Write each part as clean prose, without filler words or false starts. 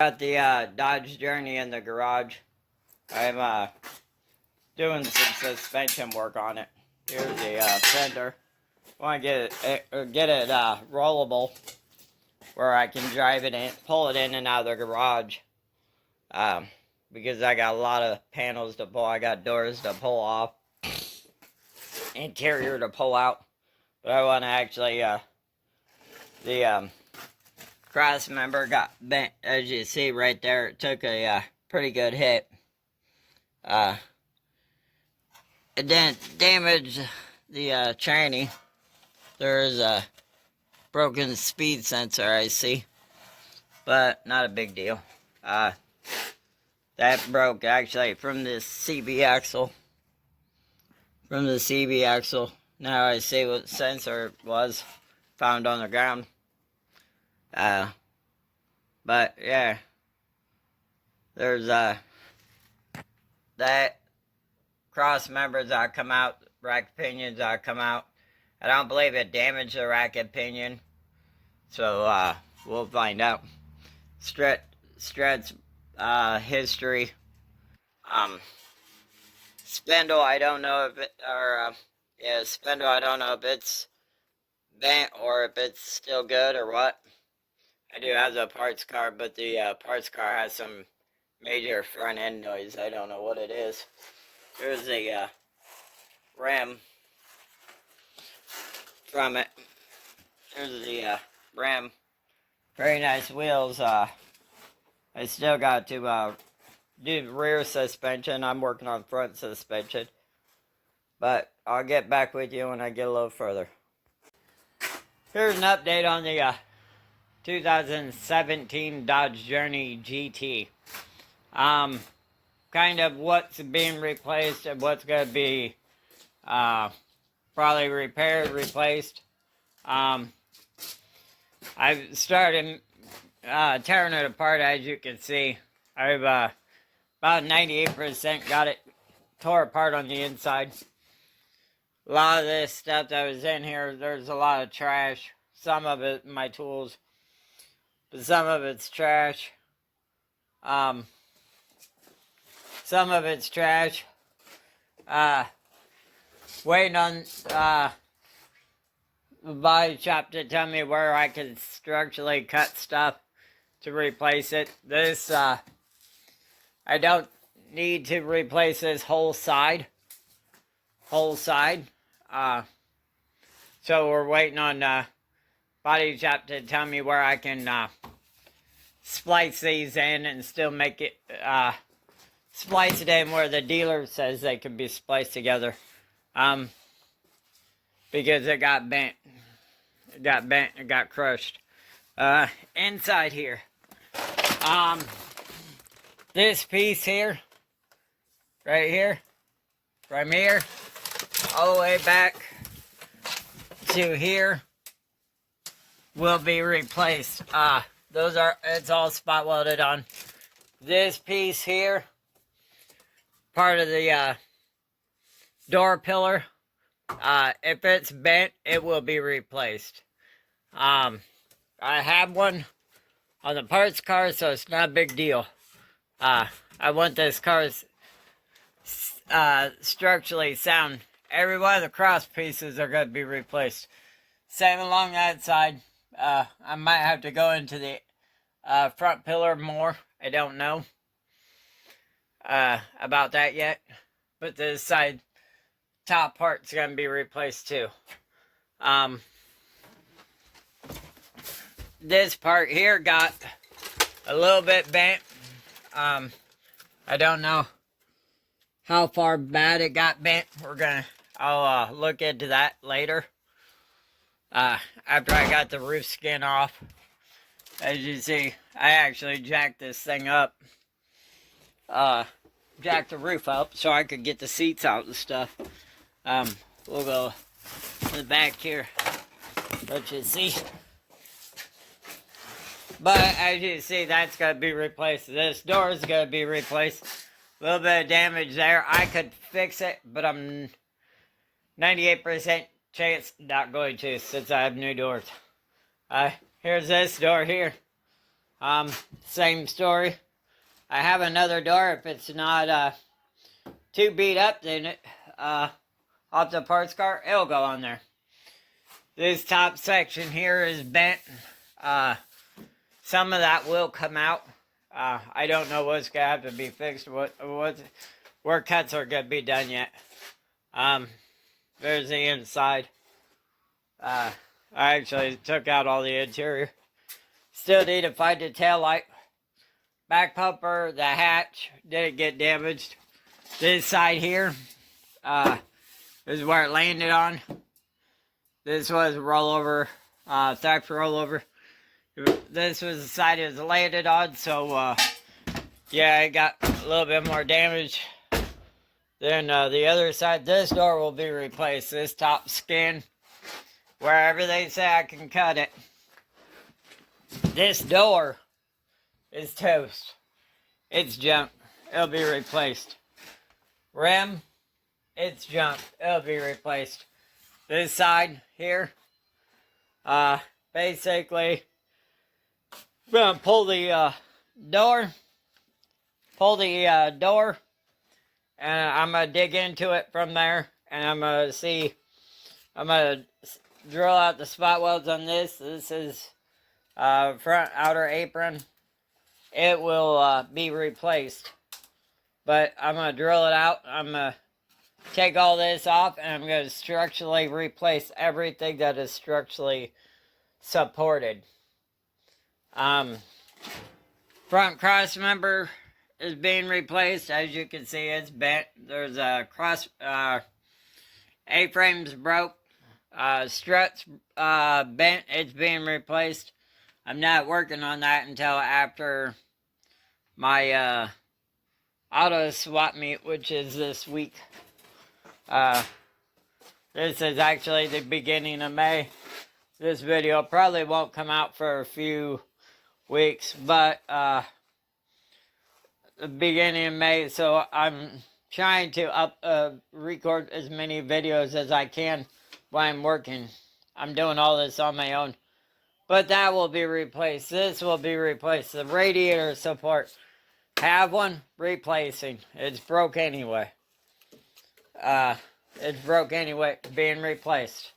Got the Dodge Journey in the garage. I'm doing some suspension work on it. Here's the fender. Want to get it rollable where I can drive it in, pull it in and out of the garage. Because I got a lot of panels to pull. I got doors to pull off, interior to pull out. But I want to actually the cross member got bent, as you see right there. It took a pretty good hit. It didn't damage the tranny. There's a broken speed sensor, I see, but not a big deal. That broke actually from the CB axle. Now I see what the sensor was found on the ground. But yeah, there's that cross members that come out, rack pinions that come out. I don't believe it damaged the rack pinion, so we'll find out. Stret's history. Spindle, I don't know if it, spindle, I don't know if it's bent or if it's still good or what. I do have the parts car, but the parts car has some major front end noise. I don't know what it is. There's the rim from it. There's the rim. Very nice wheels. I still got to do rear suspension. I'm working on front suspension. But I'll get back with you when I get a little further. Here's an update on the 2017 Dodge Journey GT. Kind of what's being replaced and what's going to be probably repaired, replaced. I've started tearing it apart, as you can see. I've about 98% got it tore apart on the inside. A lot of this stuff that was in here, there's a lot of trash. Some of it, my tools, but some of it's trash. Some of it's trash. Waiting on the body shop to tell me where I can structurally cut stuff to replace it. This, I don't need to replace this whole side. So we're waiting on body shop to tell me where I can splice these in and still make it splice it in where the dealer says they can be spliced together. Because it got bent. It got crushed. Inside here. This piece here, right here, from here, all the way back to here, will be replaced. It's all spot welded on. This piece here, part of the door pillar, if it's bent, it will be replaced. I have one on the parts car, so it's not a big deal. I want this car structurally sound. Every one of the cross pieces are going to be replaced. Same along that side. I might have to go into the front pillar more. I don't know about that yet. But this side top part's going to be replaced too. This part here got a little bit bent. I don't know how far bad it got bent. I'll look into that later. After I got the roof skin off. As you see, I actually jacked this thing up. Jacked the roof up so I could get the seats out and stuff. We'll go to the back here. Let you see. But as you see, that's going to be replaced. This door is going to be replaced. A little bit of damage there. I could fix it, but I'm 98% chance not going to since I have new doors. Here's this door here. Same story. I have another door. If it's not too beat up, then it off the parts car, it'll go on there. This top section here is bent. Some of that will come out. I don't know what's gonna have to be fixed. Where cuts are gonna be done yet. There's the inside. I actually took out all the interior. Still need to find the tail light. Back bumper, the hatch didn't get damaged. This side here, is where it landed on. This was a rollover, type rollover. This was the side it was landed on, so yeah, it got a little bit more damage. Then the other side, this door will be replaced. This top skin, wherever they say I can cut it. This door is toast. It's junk. It'll be replaced. Rim, it's junk. It'll be replaced. This side here, basically, I'm gonna pull the door, and I'm gonna dig into it from there, and I'm gonna drill out the spot welds on this. This is front outer apron. It will be replaced, but I'm gonna drill it out. I'm gonna take all this off, and I'm gonna structurally replace everything that is structurally supported. Front cross member is being replaced. As you can see, it's bent. There's a cross, A-frames broke, struts bent. It's being replaced. I'm not working on that until after my auto swap meet, which is this week. This is actually the beginning of May. This video probably won't come out for a few weeks, but the beginning of May, so I'm trying to record as many videos as I can while I'm working. I'm doing all this on my own. But that will be replaced. This will be replaced. The radiator support. Have one, replacing. It's broke anyway. It's broke anyway, being replaced.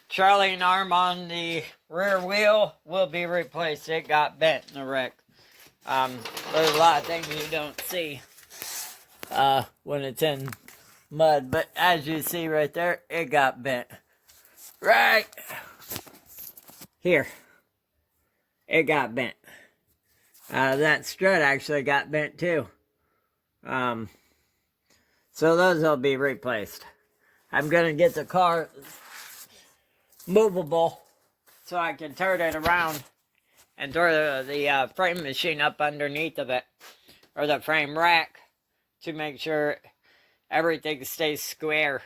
Charlie arm on the rear wheel will be replaced. It got bent in the wreck. There's a lot of things you don't see when it's in mud, but as you see right there, it got bent. Right here. It got bent. That strut actually got bent too. So those will be replaced. I'm going to get the car movable so I can turn it around and throw the frame machine up underneath of it, or the frame rack, to make sure everything stays square.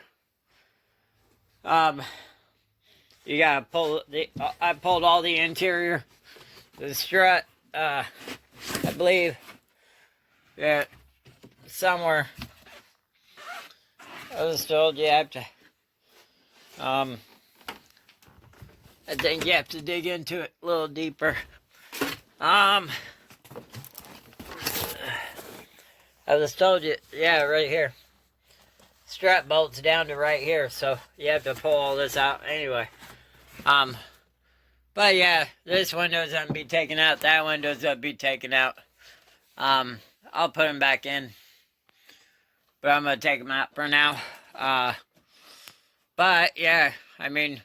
You gotta pull I pulled all the interior, the strut, I believe, yeah, somewhere. I was told you have to, I think you have to dig into it a little deeper. I was told you, yeah, right here. Strap bolts down to right here, so you have to pull all this out anyway. But yeah, this window's gonna be taken out, that window's gonna be taken out. I'll put them back in, but I'm gonna take them out for now. But yeah, I mean,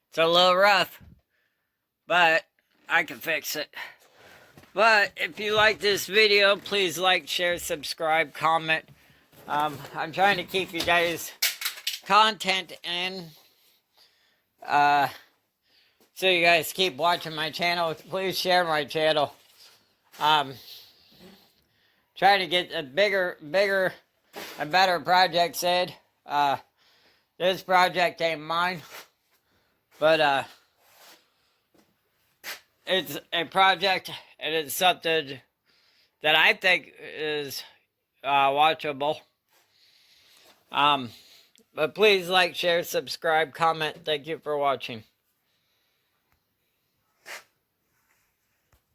it's a little rough, but I can fix it. But if you like this video, please like, share, subscribe, comment. I'm trying to keep you guys content in, so you guys keep watching my channel. Please share my channel. Trying to get a bigger and better projects in. This project ain't mine, but it's a project, and it's something that I think is watchable. But please like, share, subscribe, comment. Thank you for watching.